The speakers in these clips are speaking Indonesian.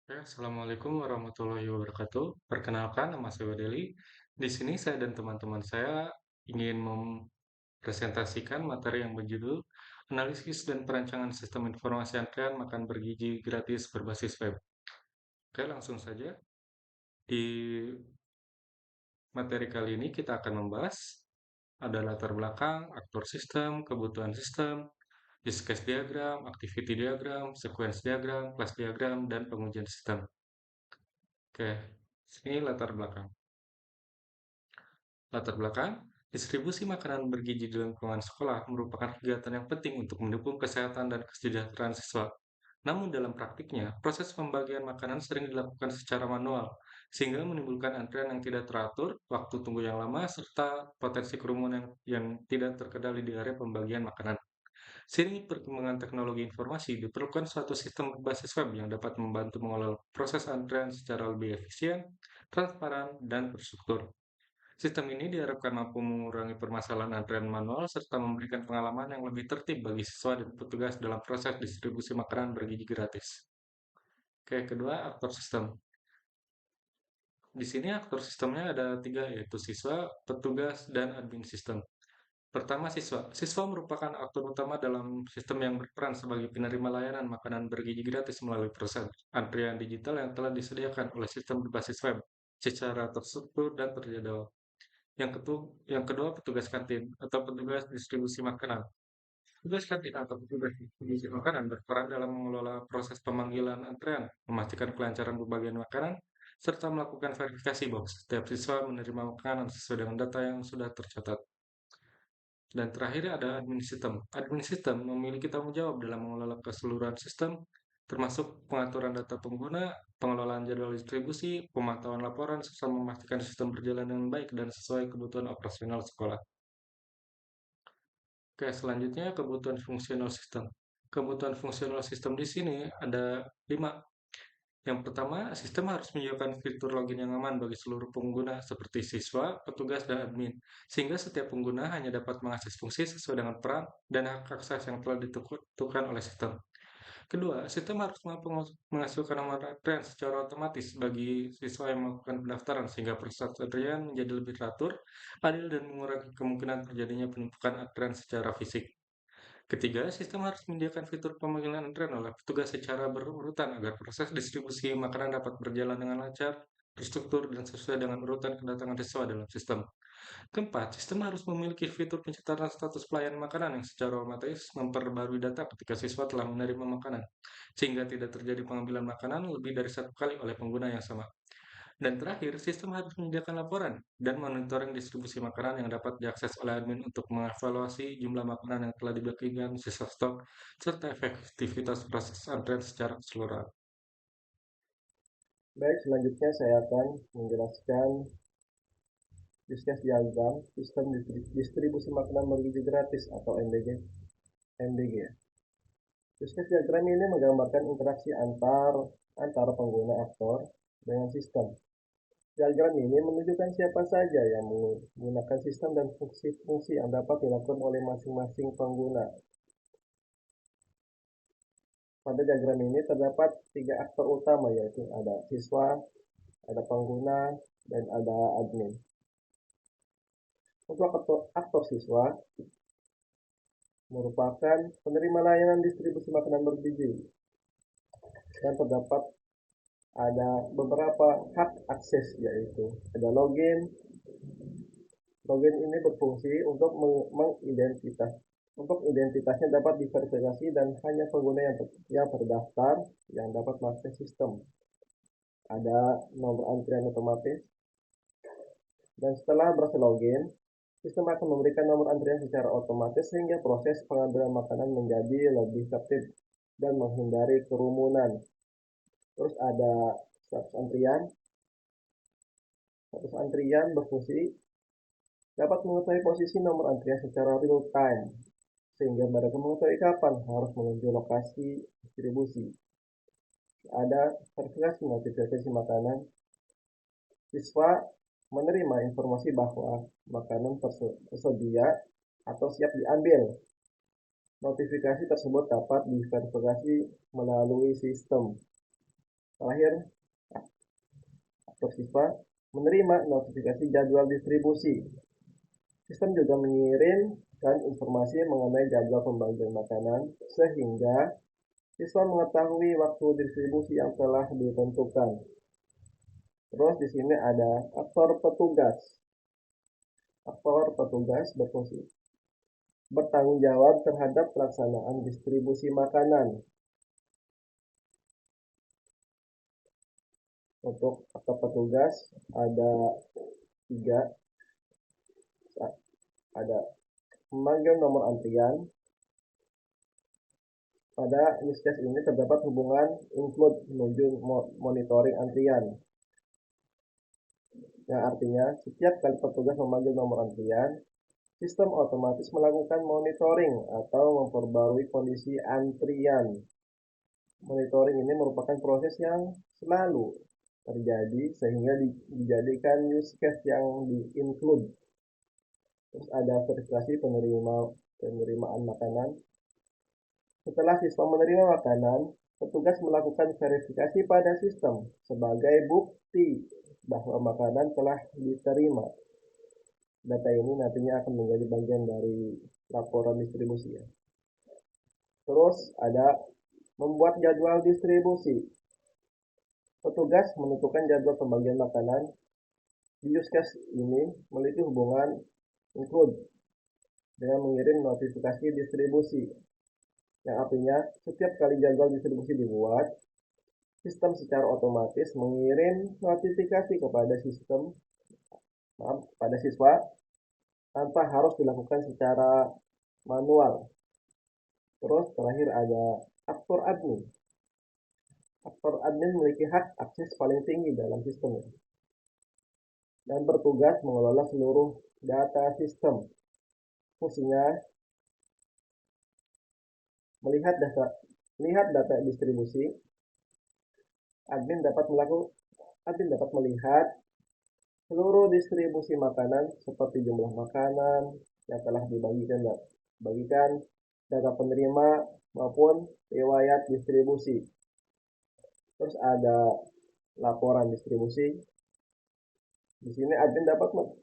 Oke, Assalamualaikum warahmatullahi wabarakatuh. Perkenalkan, nama saya Wadeli. Di sini saya dan teman-teman saya ingin mempresentasikan materi yang berjudul Analisis dan Perancangan Sistem Informasi Antrean Makan Bergizi Gratis Berbasis Web. Oke, langsung saja. Di materi kali ini kita akan membahas ada latar belakang, aktor sistem, kebutuhan sistem, use case diagram, activity diagram, sequence diagram, class diagram, dan pengujian sistem. Oke, sini latar belakang. Latar belakang, distribusi makanan bergizi di lingkungan sekolah merupakan kegiatan yang penting untuk mendukung kesehatan dan kesejahteraan siswa. Namun dalam praktiknya, proses pembagian makanan sering dilakukan secara manual, sehingga menimbulkan antrean yang tidak teratur, waktu tunggu yang lama, serta potensi kerumunan yang tidak terkendali di area pembagian makanan. Seiring perkembangan teknologi informasi, diperlukan suatu sistem berbasis web yang dapat membantu mengelola proses antrean secara lebih efisien, transparan, dan terstruktur. Sistem ini diharapkan mampu mengurangi permasalahan antrean manual serta memberikan pengalaman yang lebih tertib bagi siswa dan petugas dalam proses distribusi makanan bergizi gratis. Oke, kedua, aktor sistem. Di sini aktor sistemnya ada tiga, yaitu siswa, petugas, dan admin sistem. Pertama, siswa. Siswa merupakan aktor utama dalam sistem yang berperan sebagai penerima layanan makanan bergizi gratis melalui proses antrian digital yang telah disediakan oleh sistem berbasis web secara terstruktur dan terjadwal. Yang kedua, petugas kantin atau petugas distribusi makanan. Petugas kantin atau petugas distribusi makanan berperan dalam mengelola proses pemanggilan antrean, memastikan kelancaran pembagian makanan, serta melakukan verifikasi bahwa setiap siswa menerima makanan sesuai dengan data yang sudah tercatat. Dan terakhir ada admin sistem. Admin sistem memiliki tanggung jawab dalam mengelola keseluruhan sistem, termasuk pengaturan data pengguna, pengelolaan jadwal distribusi, pemantauan laporan, serta memastikan sistem berjalan dengan baik dan sesuai kebutuhan operasional sekolah. Oke, selanjutnya kebutuhan fungsional sistem. Kebutuhan fungsional sistem di sini ada 5. Yang pertama, sistem harus menyediakan fitur login yang aman bagi seluruh pengguna seperti siswa, petugas, dan admin, sehingga setiap pengguna hanya dapat mengakses fungsi sesuai dengan peran dan hak akses yang telah ditentukan oleh sistem. Kedua, sistem harus mampu menghasilkan nomor antrian secara otomatis bagi siswa yang melakukan pendaftaran sehingga proses antrian menjadi lebih teratur, adil, dan mengurangi kemungkinan terjadinya penumpukan antrian secara fisik. Ketiga, sistem harus menyediakan fitur pemanggilan antrean oleh petugas secara berurutan agar proses distribusi makanan dapat berjalan dengan lancar, terstruktur, dan sesuai dengan urutan kedatangan siswa dalam sistem. Keempat, sistem harus memiliki fitur pencatatan status pelayanan makanan yang secara otomatis memperbarui data ketika siswa telah menerima makanan, sehingga tidak terjadi pengambilan makanan lebih dari satu kali oleh pengguna yang sama. Dan terakhir, sistem harus menyediakan laporan dan monitoring distribusi makanan yang dapat diakses oleh admin untuk mengevaluasi jumlah makanan yang telah dibagikan, sisa stok, serta efektivitas proses antrean secara keseluruhan. Baik, selanjutnya saya akan menjelaskan use case diagram sistem distribusi makanan bergizi gratis atau MBG. Use case diagram ini menggambarkan interaksi antara pengguna aktor dengan sistem. Diagram ini menunjukkan siapa saja yang menggunakan sistem dan fungsi-fungsi yang dapat dilakukan oleh masing-masing pengguna. Pada diagram ini terdapat 3 aktor utama, yaitu ada siswa, ada pengguna, dan ada admin. Untuk aktor siswa merupakan penerima layanan distribusi makanan bergizi dan terdapat ada beberapa hak akses, yaitu ada login. Login ini berfungsi untuk identitasnya dapat diverifikasi dan hanya pengguna yang terdaftar yang dapat mengakses sistem. Ada nomor antrian otomatis, dan setelah berhasil login, sistem akan memberikan nomor antrian secara otomatis sehingga proses pengambilan makanan menjadi lebih tertib dan menghindari kerumunan. Terus ada status antrian. Status antrian berfungsi dapat mengetahui posisi nomor antrian secara real time, sehingga mereka mengetahui kapan harus menuju lokasi distribusi. Ada verifikasi notifikasi makanan. Siswa menerima informasi bahwa makanan tersedia atau siap diambil. Notifikasi tersebut dapat diverifikasi melalui sistem. Terakhir, aktor siswa menerima notifikasi jadwal distribusi. Sistem juga mengirimkan informasi mengenai jadwal pembagian makanan sehingga siswa mengetahui waktu distribusi yang telah ditentukan. Terus di sini ada aktor petugas. Aktor petugas berfungsi bertanggung jawab terhadap pelaksanaan distribusi makanan. Untuk aktor petugas ada 3, ada memanggil nomor antrian. Pada use case ini terdapat hubungan include menuju monitoring antrian, yang artinya setiap kali petugas memanggil nomor antrian, sistem otomatis melakukan monitoring atau memperbarui kondisi antrian. Monitoring ini merupakan proses yang selalu terjadi sehingga dijadikan use case yang di-include. Terus ada verifikasi penerimaan makanan. Setelah siswa menerima makanan, petugas melakukan verifikasi pada sistem sebagai bukti bahwa makanan telah diterima. Data ini nantinya akan menjadi bagian dari laporan distribusi ya. Terus ada membuat jadwal distribusi. Petugas menentukan jadwal pembagian makanan. Di use case ini memiliki hubungan include dengan mengirim notifikasi distribusi, yang artinya setiap kali jadwal distribusi dibuat, sistem secara otomatis mengirim notifikasi kepada pada siswa tanpa harus dilakukan secara manual. Terus terakhir ada aktor admin. Aktor admin memiliki hak akses paling tinggi dalam sistem dan bertugas mengelola seluruh data sistem. Fungsinya melihat data distribusi. Admin dapat melihat seluruh distribusi makanan seperti jumlah makanan yang telah dibagikan, data penerima maupun riwayat distribusi. Terus ada laporan distribusi. Di sini admin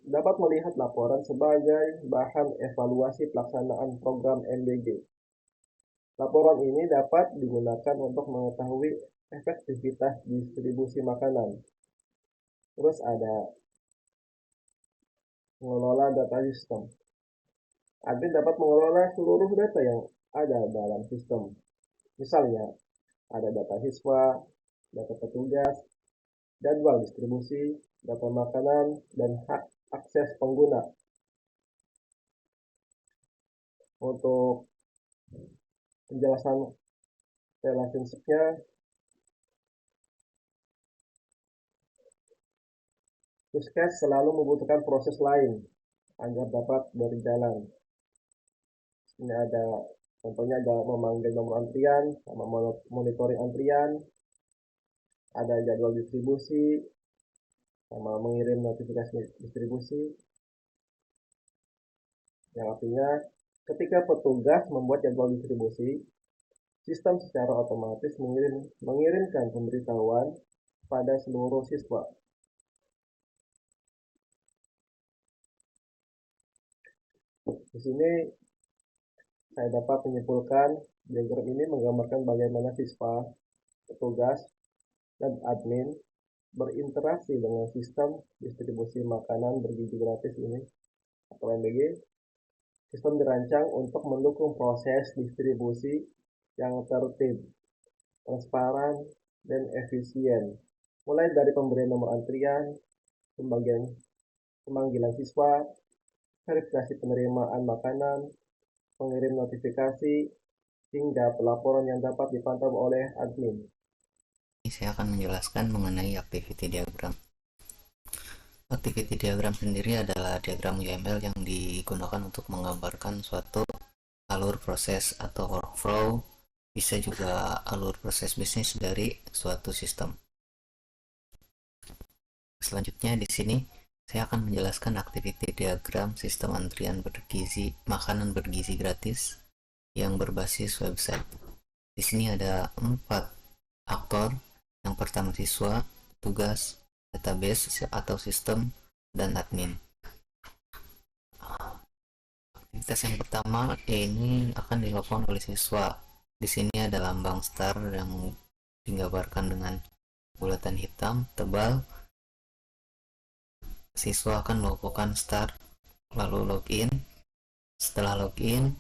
dapat melihat laporan sebagai bahan evaluasi pelaksanaan program MBG. Laporan ini dapat digunakan untuk mengetahui efektivitas distribusi makanan. Terus ada mengelola data sistem. Admin dapat mengelola seluruh data yang ada dalam sistem. Misalnya, ada data siswa, data petugas, jadwal distribusi, data makanan, dan hak akses pengguna. Untuk penjelasan relationship-nya, use case selalu membutuhkan proses lain agar dapat berjalan. Ini ada contohnya, ada memanggil nomor antrian, sama monitoring antrian, ada jadwal distribusi, sama mengirim notifikasi distribusi. Yang artinya ketika petugas membuat jadwal distribusi, sistem secara otomatis mengirimkan pemberitahuan pada seluruh siswa. Di sini saya dapat menyimpulkan diagram ini menggambarkan bagaimana siswa, petugas, dan admin berinteraksi dengan sistem distribusi makanan bergizi gratis ini atau MBG. Sistem dirancang untuk mendukung proses distribusi yang tertib, transparan, dan efisien, mulai dari pemberian nomor antrian, pemanggilan siswa, verifikasi penerimaan makanan, pengirim notifikasi, hingga pelaporan yang dapat dipantau oleh admin. Saya akan menjelaskan mengenai activity diagram. Activity diagram sendiri adalah diagram UML yang digunakan untuk menggambarkan suatu alur proses atau workflow, bisa juga alur proses bisnis dari suatu sistem. Selanjutnya di sini saya akan menjelaskan activity diagram sistem antrian makanan bergizi gratis yang berbasis website. Di sini ada 4 aktor Yang pertama siswa, tugas, database atau sistem, dan admin. Aktivitas yang pertama ini akan dilakukan oleh siswa. Di sini ada lambang star yang digambarkan dengan bulatan hitam tebal. Siswa akan melakukan start lalu login. Setelah login,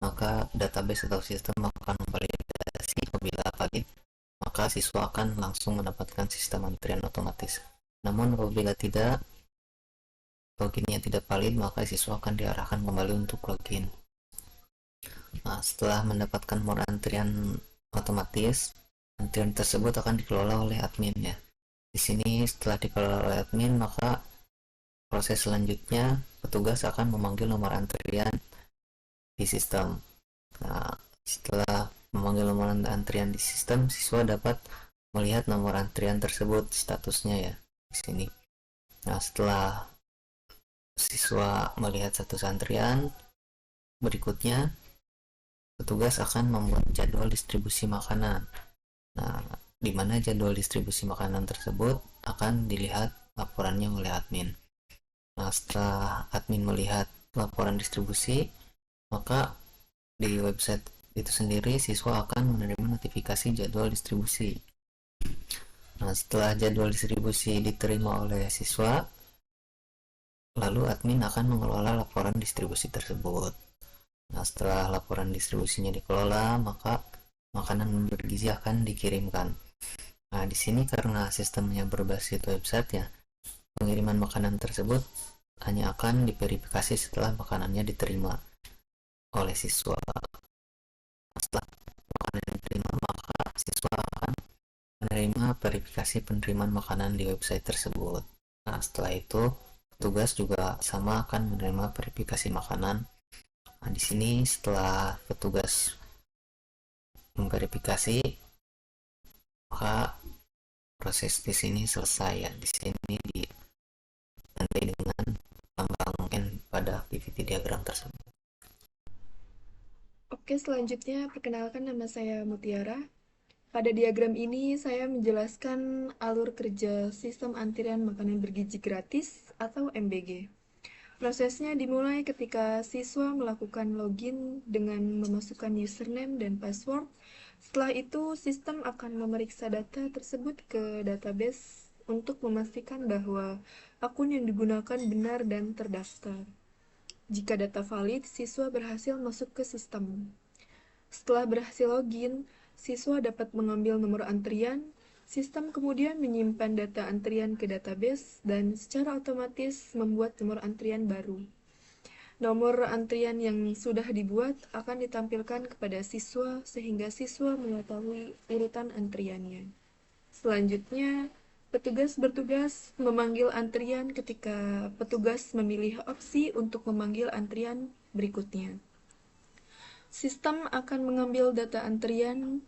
maka database atau sistem akan memvalidasi. Apabila valid, maka siswa akan langsung mendapatkan sistem antrian otomatis. Namun apabila tidak, loginnya tidak valid, maka siswa akan diarahkan kembali untuk login. Nah, setelah mendapatkan nomor antrian otomatis, antrian tersebut akan dikelola oleh admin ya. Di sini setelah dikelola oleh admin, maka proses selanjutnya petugas akan memanggil nomor antrian di sistem. Nah, setelah memanggil nomor antrian di sistem, siswa dapat melihat nomor antrian tersebut statusnya ya di sini. Nah, setelah siswa melihat status antrian, berikutnya petugas akan membuat jadwal distribusi makanan. Nah, di mana jadwal distribusi makanan tersebut akan dilihat laporannya oleh admin. Nah, setelah admin melihat laporan distribusi, maka di website itu sendiri siswa akan menerima notifikasi jadwal distribusi. Nah, setelah jadwal distribusi diterima oleh siswa, lalu admin akan mengelola laporan distribusi tersebut. Nah, setelah laporan distribusinya dikelola, maka makanan bergizi akan dikirimkan. Nah, di sini karena sistemnya berbasis website ya, pengiriman makanan tersebut hanya akan diverifikasi setelah makanannya diterima oleh siswa. Setelah makanan diterima, maka siswa akan menerima verifikasi penerimaan makanan di website tersebut. Nah, setelah itu petugas juga sama akan menerima verifikasi makanan. Nah, di sini setelah petugas memverifikasi, maka proses di sini selesai ya. Di sini ditandai dengan lambang N pada activity diagram tersebut. Oke, selanjutnya perkenalkan nama saya Mutiara. Pada diagram ini saya menjelaskan alur kerja sistem antrian makanan bergizi gratis atau MBG. Prosesnya dimulai ketika siswa melakukan login dengan memasukkan username dan password. Setelah itu, sistem akan memeriksa data tersebut ke database untuk memastikan bahwa akun yang digunakan benar dan terdaftar. Jika data valid, siswa berhasil masuk ke sistem. Setelah berhasil login, siswa dapat mengambil nomor antrian. Sistem kemudian menyimpan data antrian ke database dan secara otomatis membuat nomor antrian baru. Nomor antrian yang sudah dibuat akan ditampilkan kepada siswa sehingga siswa mengetahui urutan antriannya. Selanjutnya, petugas bertugas memanggil antrian ketika petugas memilih opsi untuk memanggil antrian berikutnya. Sistem akan mengambil data antrian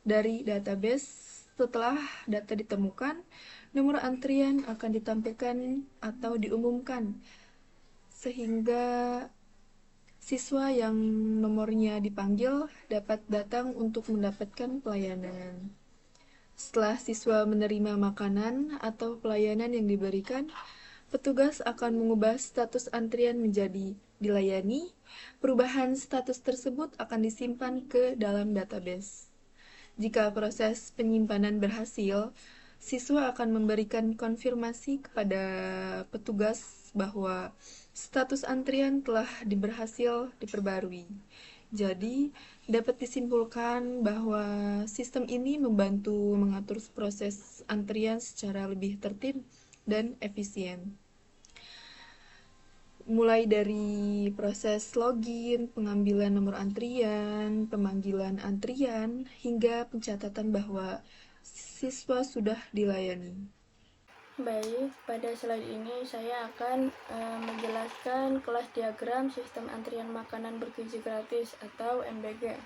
dari database. Setelah data ditemukan, nomor antrian akan ditampilkan atau diumumkan sehingga siswa yang nomornya dipanggil dapat datang untuk mendapatkan pelayanan. Setelah siswa menerima makanan atau pelayanan yang diberikan, petugas akan mengubah status antrian menjadi dilayani. Perubahan status tersebut akan disimpan ke dalam database. Jika proses penyimpanan berhasil, siswa akan memberikan konfirmasi kepada petugas bahwa status antrian telah berhasil diperbarui. Jadi, dapat disimpulkan bahwa sistem ini membantu mengatur proses antrian secara lebih tertib dan efisien. Mulai dari proses login, pengambilan nomor antrian, pemanggilan antrian, hingga pencatatan bahwa siswa sudah dilayani. Baik, pada slide ini saya akan menjelaskan kelas diagram sistem antrian makanan bergizi gratis atau MBG.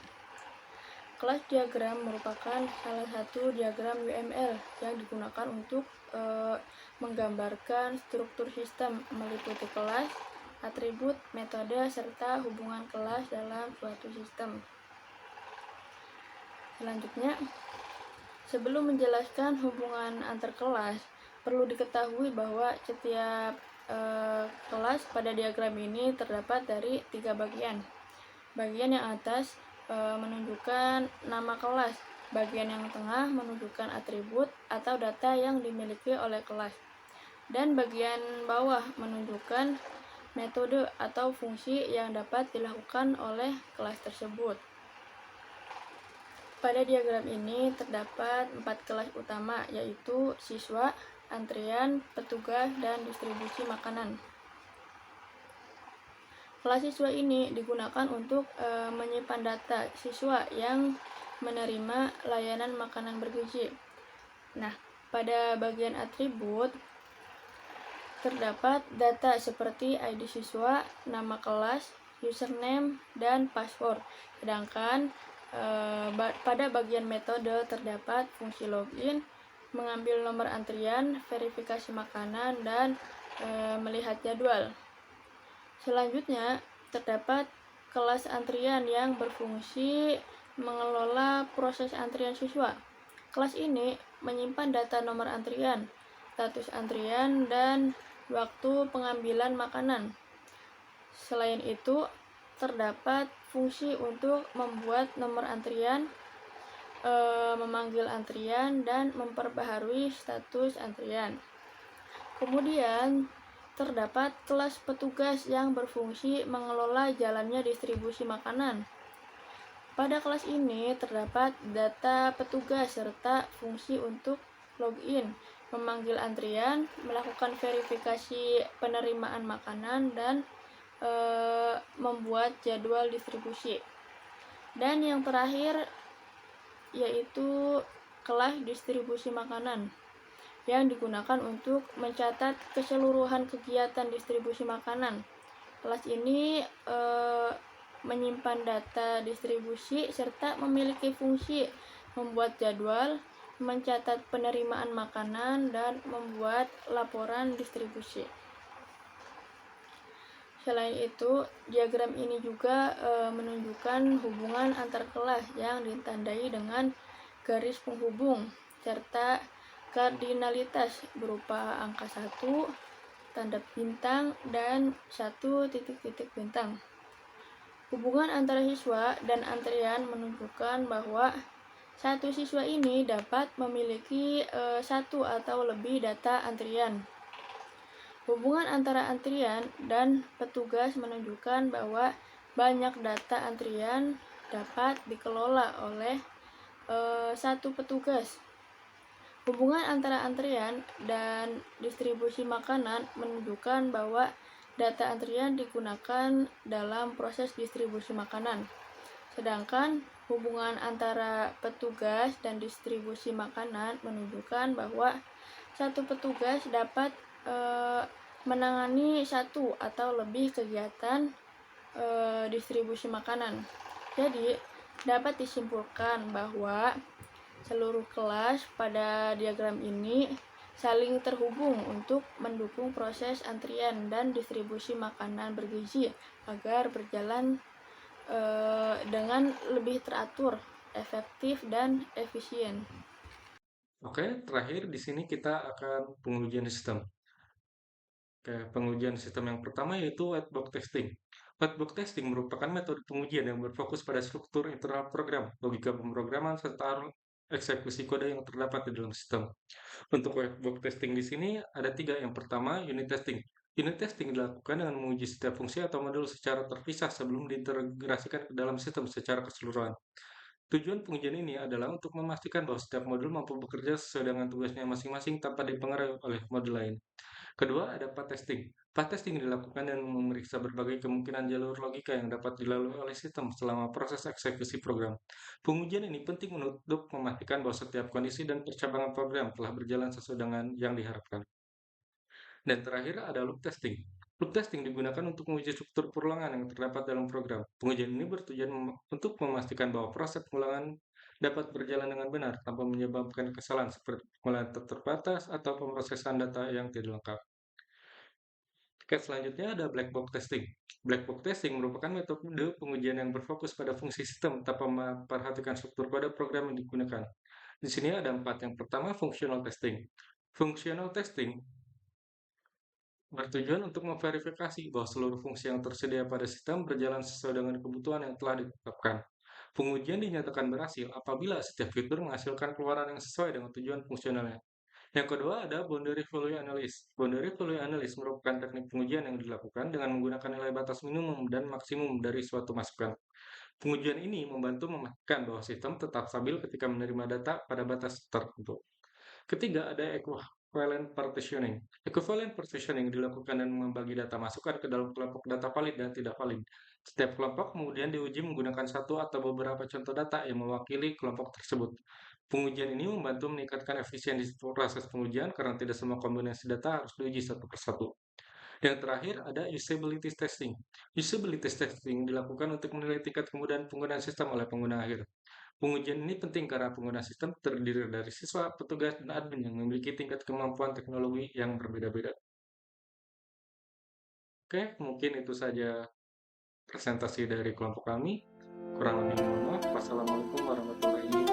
Kelas diagram merupakan salah satu diagram UML yang digunakan untuk menggambarkan struktur sistem meliputi kelas, atribut, metode, serta hubungan kelas dalam suatu sistem. Selanjutnya, Sebelum menjelaskan hubungan antar kelas, perlu diketahui bahwa setiap kelas pada diagram ini terdapat dari 3 bagian. Bagian yang atas menunjukkan nama kelas, bagian yang tengah menunjukkan atribut atau data yang dimiliki oleh kelas, dan bagian bawah menunjukkan metode atau fungsi yang dapat dilakukan oleh kelas tersebut. Pada diagram ini terdapat 4 kelas utama, yaitu siswa, antrian, petugas, dan distribusi makanan. Kelas siswa ini digunakan untuk menyimpan data siswa yang menerima layanan makanan bergizi. Nah, pada bagian atribut terdapat data seperti ID siswa, nama kelas, username, dan password. Sedangkan pada bagian metode terdapat fungsi login, mengambil nomor antrian, verifikasi makanan, dan melihat jadwal. Selanjutnya, terdapat kelas antrian yang berfungsi mengelola proses antrian siswa. Kelas ini menyimpan data nomor antrian, status antrian, dan waktu pengambilan makanan. Selain itu, terdapat fungsi untuk membuat nomor antrian, memanggil antrian, dan memperbaharui status antrian. Kemudian, terdapat kelas petugas yang berfungsi mengelola jalannya distribusi makanan. Pada kelas ini terdapat data petugas serta fungsi untuk login, memanggil antrian, melakukan verifikasi penerimaan makanan, dan membuat jadwal distribusi. Dan yang terakhir yaitu kelas distribusi makanan yang digunakan untuk mencatat keseluruhan kegiatan distribusi makanan. Kelas ini menyimpan data distribusi serta memiliki fungsi membuat jadwal, mencatat penerimaan makanan, dan membuat laporan distribusi. Selain itu, diagram ini juga menunjukkan hubungan antar kelas yang ditandai dengan garis penghubung serta kardinalitas berupa angka 1, tanda bintang, dan 1 titik-titik bintang. Hubungan antara siswa dan antrian menunjukkan bahwa satu siswa ini dapat memiliki satu atau lebih data antrian. Hubungan antara antrian dan petugas menunjukkan bahwa banyak data antrian dapat dikelola oleh satu petugas. Hubungan antara antrian dan distribusi makanan menunjukkan bahwa data antrian digunakan dalam proses distribusi makanan. Sedangkan hubungan antara petugas dan distribusi makanan menunjukkan bahwa satu petugas dapat menangani satu atau lebih kegiatan distribusi makanan. Jadi, dapat disimpulkan bahwa seluruh kelas pada diagram ini saling terhubung untuk mendukung proses antrian dan distribusi makanan bergizi agar berjalan dengan lebih teratur, efektif, dan efisien. Oke, terakhir di sini kita akan pengujian sistem. Pengujian sistem yang pertama yaitu white box testing. White box testing merupakan metode pengujian yang berfokus pada struktur internal program, logika pemrograman, serta eksekusi kode yang terdapat di dalam sistem. Untuk white box testing di sini ada 3. Yang pertama, unit testing. Unit testing dilakukan dengan menguji setiap fungsi atau modul secara terpisah sebelum diintegrasikan ke dalam sistem secara keseluruhan. Tujuan pengujian ini adalah untuk memastikan bahwa setiap modul mampu bekerja sesuai dengan tugasnya masing-masing tanpa dipengaruhi oleh modul lain. Kedua, ada path testing. Path testing dilakukan dengan memeriksa berbagai kemungkinan jalur logika yang dapat dilalui oleh sistem selama proses eksekusi program. Pengujian ini penting untuk memastikan bahwa setiap kondisi dan percabangan program telah berjalan sesuai dengan yang diharapkan. Dan terakhir ada loop testing. Loop testing digunakan untuk menguji struktur pengulangan yang terdapat dalam program. Pengujian ini bertujuan untuk memastikan bahwa proses pengulangan dapat berjalan dengan benar tanpa menyebabkan kesalahan seperti pengulangan terbatas atau pemrosesan data yang tidak lengkap. Oke, selanjutnya ada black box testing. Black box testing merupakan metode pengujian yang berfokus pada fungsi sistem tanpa memperhatikan struktur pada program yang digunakan. Di sini ada 4. Yang pertama, functional testing. Functional testing bertujuan untuk memverifikasi bahwa seluruh fungsi yang tersedia pada sistem berjalan sesuai dengan kebutuhan yang telah ditetapkan. Pengujian dinyatakan berhasil apabila setiap fitur menghasilkan keluaran yang sesuai dengan tujuan fungsionalnya. Yang kedua ada boundary value analysis. Boundary value analysis merupakan teknik pengujian yang dilakukan dengan menggunakan nilai batas minimum dan maksimum dari suatu masukan. Pengujian ini membantu memastikan bahwa sistem tetap stabil ketika menerima data pada batas tertentu. Ketiga, ada equivalent partitioning. Equivalent partitioning dilakukan dan membagi data masukan ke dalam kelompok data valid dan tidak valid. Setiap kelompok kemudian diuji menggunakan satu atau beberapa contoh data yang mewakili kelompok tersebut. Pengujian ini membantu meningkatkan efisiensi proses pengujian karena tidak semua kombinasi data harus diuji satu persatu. Yang terakhir ada usability testing. Usability testing dilakukan untuk menilai tingkat kemudahan penggunaan sistem oleh pengguna akhir. Pengujian ini penting karena pengguna sistem terdiri dari siswa, petugas, dan admin yang memiliki tingkat kemampuan teknologi yang berbeda-beda. Oke, mungkin itu saja presentasi dari kelompok kami. Kurang lebih mohon maaf. Wassalamualaikum warahmatullahi wabarakatuh.